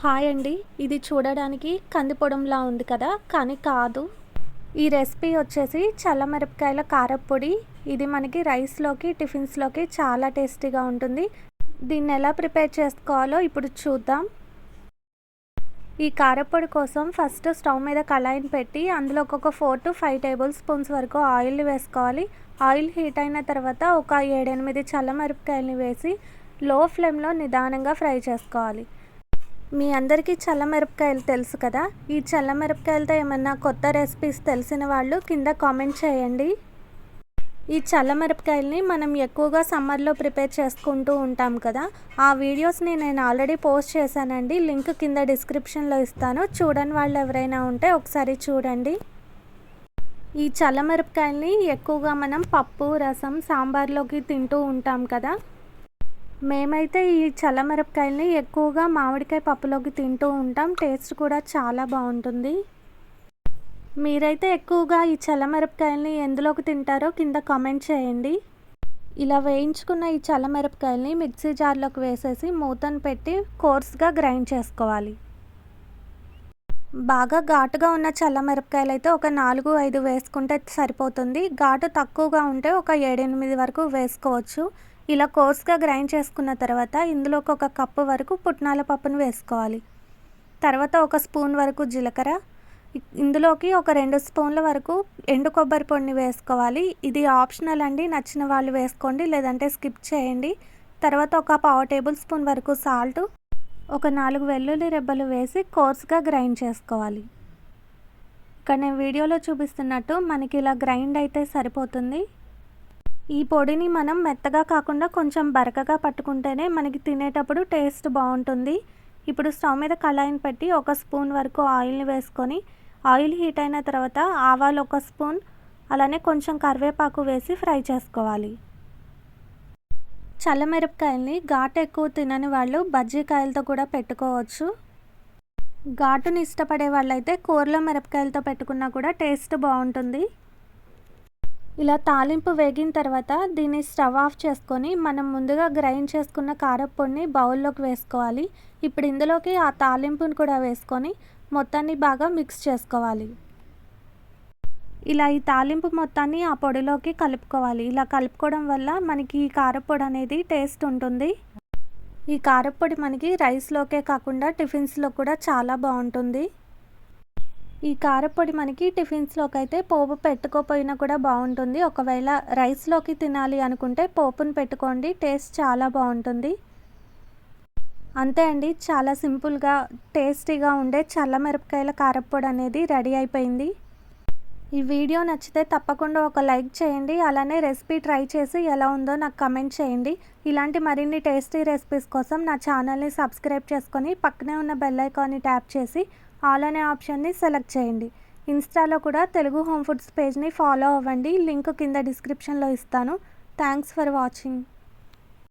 Hi అండి. ఇది చూడడానికి కందిపొడంలా ఉంది కదా, కానీ కాదు. ఈ రెసిపీ వచ్చేసి చల్లమిరపకాయల కారప్పొడి. ఇది మనకి రైస్లోకి, టిఫిన్స్లోకి చాలా టేస్టీగా ఉంటుంది. దీన్ని ఎలా ప్రిపేర్ చేసుకోవాలో ఇప్పుడు చూద్దాం. ఈ కారప్పొడి కోసం ఫస్ట్ స్టవ్ మీద కళాయిని పెట్టి అందులో ఒక 4 to 5 టేబుల్ స్పూన్స్ వరకు ఆయిల్ వేసుకోవాలి. ఆయిల్ హీట్ అయిన తర్వాత ఒక 7-8 చల్లమిరపకాయలని వేసి లో ఫ్లేమ్లో నిదానంగా ఫ్రై చేసుకోవాలి. మీ అందరికీ చల్లమిరపకాయలు తెలుసు కదా. ఈ చల్లమిరపకాయలతో ఏమన్నా కొత్త రెసిపీస్ తెలిసిన వాళ్ళు కింద కామెంట్ చేయండి. ఈ చల్లమిరపకాయలని మనం ఎక్కువగా సమ్మర్లో ప్రిపేర్ చేసుకుంటూ ఉంటాం కదా. ఆ వీడియోస్ని నేను ఆల్రెడీ పోస్ట్ చేశానండి. లింక్ కింద డిస్క్రిప్షన్లో ఇస్తాను. చూడని వాళ్ళు ఎవరైనా ఉంటే ఒకసారి చూడండి. ఈ చల్లమిరపకాయలని ఎక్కువగా మనం పప్పు, రసం, సాంబార్లోకి తింటూ ఉంటాం కదా. మేమైతే ఈ చల్లమిరపకాయలని ఎక్కువగా మామిడికాయ పప్పులోకి తింటూ ఉంటాం. టేస్ట్ కూడా చాలా బాగుంటుంది. మీరైతే ఎక్కువగా ఈ చల్లమిరపకాయలని ఎందులోకి తింటారో కింద కామెంట్ చేయండి. ఇలా వేయించుకున్న ఈ చల్లమిరపకాయలని మిక్సీ జార్లోకి వేసేసి మూతను పెట్టి కోర్స్గా గ్రైండ్ చేసుకోవాలి. బాగా ఘాటుగా ఉన్న చల్లమిరపకాయలు అయితే ఒక 4-5 వేసుకుంటే సరిపోతుంది. ఘాటు తక్కువగా ఉంటే ఒక 7-8 వరకు వేసుకోవచ్చు. ఇలా కోర్స్గా గ్రైండ్ చేసుకున్న తర్వాత ఇందులోకి ఒక కప్పు వరకు పుట్నాల పప్పును వేసుకోవాలి. తర్వాత ఒక స్పూన్ వరకు జీలకర్ర, ఇందులోకి ఒక 2 స్పూన్ల వరకు ఎండు కొబ్బరి పొడిని వేసుకోవాలి. ఇది ఆప్షనల్ అండి, నచ్చిన వాళ్ళు వేసుకోండి, లేదంటే స్కిప్ చేయండి. తర్వాత ఒక 1/2 టేబుల్ స్పూన్ వరకు సాల్ట్, ఒక 4 వెల్లుల్లి రెబ్బలు వేసి కోర్స్గా గ్రైండ్ చేసుకోవాలి. ఇక్కడ నేను వీడియోలో చూపిస్తున్నట్టు మనకి ఇలా గ్రైండ్ అయితే సరిపోతుంది. ఈ పొడిని మనం మెత్తగా కాకుండా కొంచెం బరకగా పట్టుకుంటేనే మనకి తినేటప్పుడు టేస్ట్ బాగుంటుంది. ఇప్పుడు స్టవ్ మీద కళాయిని పెట్టి ఒక స్పూన్ వరకు ఆయిల్ని వేసుకొని ఆయిల్ హీట్ అయిన తర్వాత ఆవాలు ఒక స్పూన్, అలానే కొంచెం కరివేపాకు వేసి ఫ్రై చేసుకోవాలి. చల్లమిరపకాయల్ని ఘాటు ఎక్కువ తినని వాళ్ళు బజ్జీకాయలతో కూడా పెట్టుకోవచ్చు. ఘాటుని ఇష్టపడే వాళ్ళైతే కూరలో మిరపకాయలతో పెట్టుకున్నా కూడా టేస్ట్ బాగుంటుంది. ఇలా తాలింపు వేగిన తర్వాత దీన్ని స్టవ్ ఆఫ్ చేసుకొని మనం ముందుగా గ్రైండ్ చేసుకున్న కారప్పొడిని బౌల్లోకి వేసుకోవాలి. ఇప్పుడు ఇందులోకి ఆ తాలింపుని కూడా వేసుకొని మొత్తాన్ని బాగా మిక్స్ చేసుకోవాలి. ఇలా ఈ తాలింపు మొత్తాన్ని ఆ పొడిలోకి కలుపుకోవాలి. ఇలా కలుపుకోవడం వల్ల మనకి ఈ కారప్పొడి అనేది టేస్ట్ ఉంటుంది. ఈ కారప్పొడి మనకి రైస్లోకే కాకుండా టిఫిన్స్లో కూడా చాలా బాగుంటుంది. ఈ కారప్పొడి మనకి టిఫిన్స్లోకి అయితే పోపు పెట్టుకోపోయినా కూడా బాగుంటుంది. ఒకవేళ రైస్లోకి తినాలి అనుకుంటే పోపును పెట్టుకోండి, టేస్ట్ చాలా బాగుంటుంది. అంతే అండి, చాలా సింపుల్గా టేస్టీగా ఉండే చల్లమిరపకాయల కారప్పొడి అనేది రెడీ అయిపోయింది. ఈ వీడియో నచ్చితే తప్పకుండా ఒక లైక్ చేయండి. అలానే రెసిపీ ట్రై చేసి ఎలా ఉందో నాకు కమెంట్ చేయండి. ఇలాంటి మరిన్ని టేస్టీ రెసిపీస్ కోసం నా ఛానల్ని సబ్స్క్రైబ్ చేసుకొని పక్కనే ఉన్న బెల్ ఐకాన్ని ట్యాప్ చేసి ఆల్ అనే ఆప్షన్ని సెలెక్ట్ చేయండి. ఇన్స్టాలో కూడా తెలుగు హోమ్ ఫుడ్స్ పేజ్ని ఫాలో అవ్వండి. లింక్ కింద డిస్క్రిప్షన్లో ఇస్తాను. Thanks for watching.